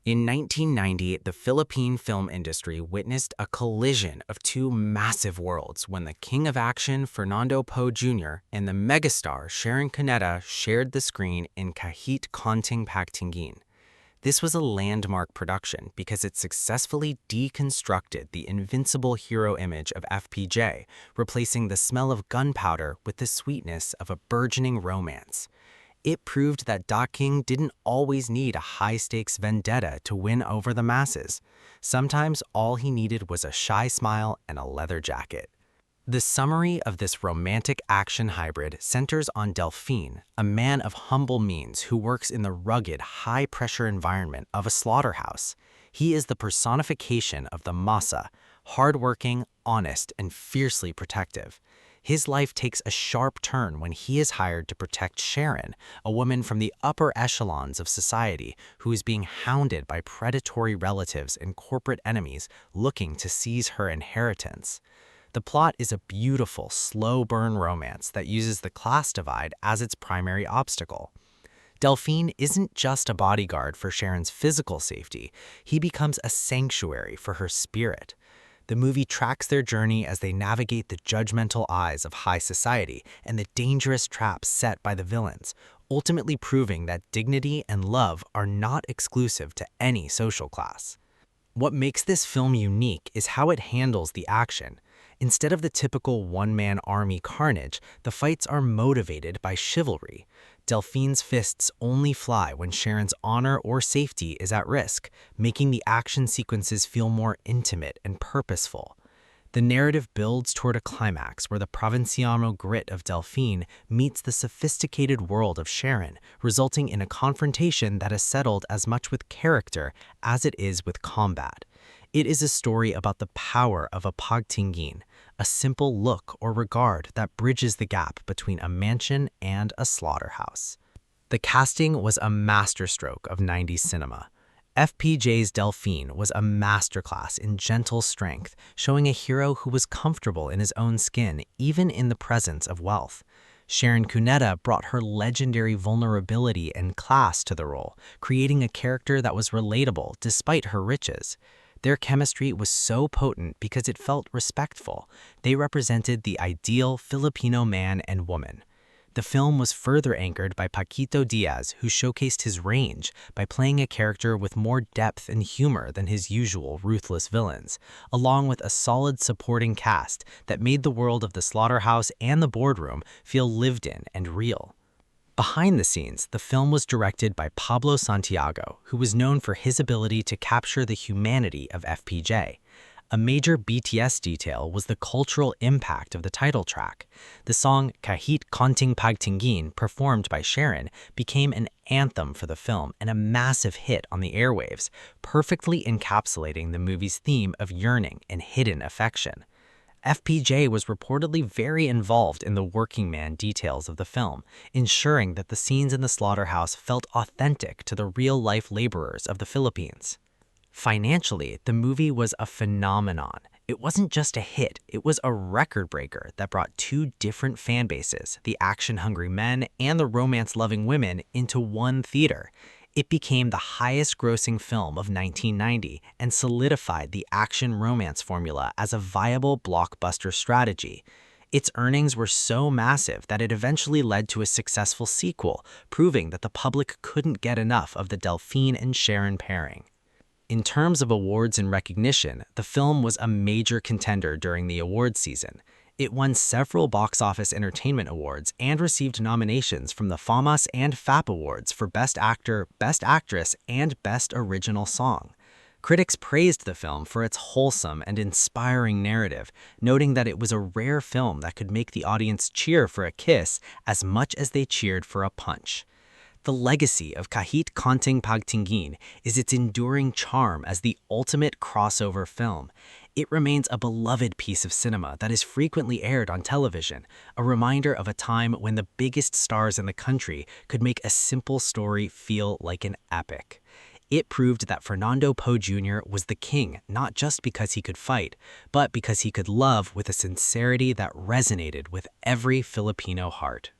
In 1990, the Philippine film industry witnessed a collision of two massive worlds when the king of action, Fernando Poe Jr., and the megastar, Sharon Cuneta, shared the screen in Kahit Konting Pagtingin. This was a landmark production because it successfully deconstructed the invincible hero image of FPJ, replacing the smell of gunpowder with the sweetness of a burgeoning romance. It proved that King didn't always need a high-stakes vendetta to win over the masses. Sometimes all he needed was a shy smile and a leather jacket. The summary of this romantic action hybrid centers on Delphine, a man of humble means who works in the rugged, high-pressure environment of a slaughterhouse. He is the personification of the masa, hardworking, honest, and fiercely protective. His life takes a sharp turn when he is hired to protect Sharon, a woman from the upper echelons of society who is being hounded by predatory relatives and corporate enemies looking to seize her inheritance. The plot is a beautiful, slow-burn romance that uses the class divide as its primary obstacle. Delphine isn't just a bodyguard for Sharon's physical safety, he becomes a sanctuary for her spirit. The movie tracks their journey as they navigate the judgmental eyes of high society and the dangerous traps set by the villains, ultimately proving that dignity and love are not exclusive to any social class. What makes this film unique is how it handles the action. Instead of the typical one-man army carnage, the fights are motivated by chivalry. Delphine's fists only fly when Sharon's honor or safety is at risk, making the action sequences feel more intimate and purposeful. The narrative builds toward a climax where the provinciano grit of Delphine meets the sophisticated world of Sharon, resulting in a confrontation that is settled as much with character as it is with combat. It is a story about the power of a pagtingin, a simple look or regard that bridges the gap between a mansion and a slaughterhouse. The casting was a masterstroke of 90s cinema. FPJ's Delphine was a masterclass in gentle strength, showing a hero who was comfortable in his own skin, even in the presence of wealth. Sharon Cuneta brought her legendary vulnerability and class to the role, creating a character that was relatable despite her riches. Their chemistry was so potent because it felt respectful. They represented the ideal Filipino man and woman. The film was further anchored by Paquito Diaz, who showcased his range by playing a character with more depth and humor than his usual ruthless villains, along with a solid supporting cast that made the world of the slaughterhouse and the boardroom feel lived in and real. Behind the scenes, the film was directed by Pablo Santiago, who was known for his ability to capture the humanity of FPJ. A major BTS detail was the cultural impact of the title track. The song Kahit Konting Pagtingin, performed by Sharon, became an anthem for the film and a massive hit on the airwaves, perfectly encapsulating the movie's theme of yearning and hidden affection. FPJ was reportedly very involved in the working man details of the film, ensuring that the scenes in the slaughterhouse felt authentic to the real-life laborers of the Philippines. Financially, the movie was a phenomenon. It wasn't just a hit, it was a record breaker that brought two different fan bases, the action-hungry men and the romance-loving women, into one theater. It became the highest-grossing film of 1990 and solidified the action-romance formula as a viable blockbuster strategy. Its earnings were so massive that it eventually led to a successful sequel, proving that the public couldn't get enough of the Delphine and Sharon pairing. In terms of awards and recognition, the film was a major contender during the awards season. It won several box office entertainment awards and received nominations from the FAMAS and FAP Awards for Best Actor, Best Actress, and Best Original Song. Critics praised the film for its wholesome and inspiring narrative, noting that it was a rare film that could make the audience cheer for a kiss as much as they cheered for a punch. The legacy of Kahit Konting Pagtingin is its enduring charm as the ultimate crossover film. It remains a beloved piece of cinema that is frequently aired on television, a reminder of a time when the biggest stars in the country could make a simple story feel like an epic. It proved that Fernando Poe Jr. was the king not just because he could fight, but because he could love with a sincerity that resonated with every Filipino heart.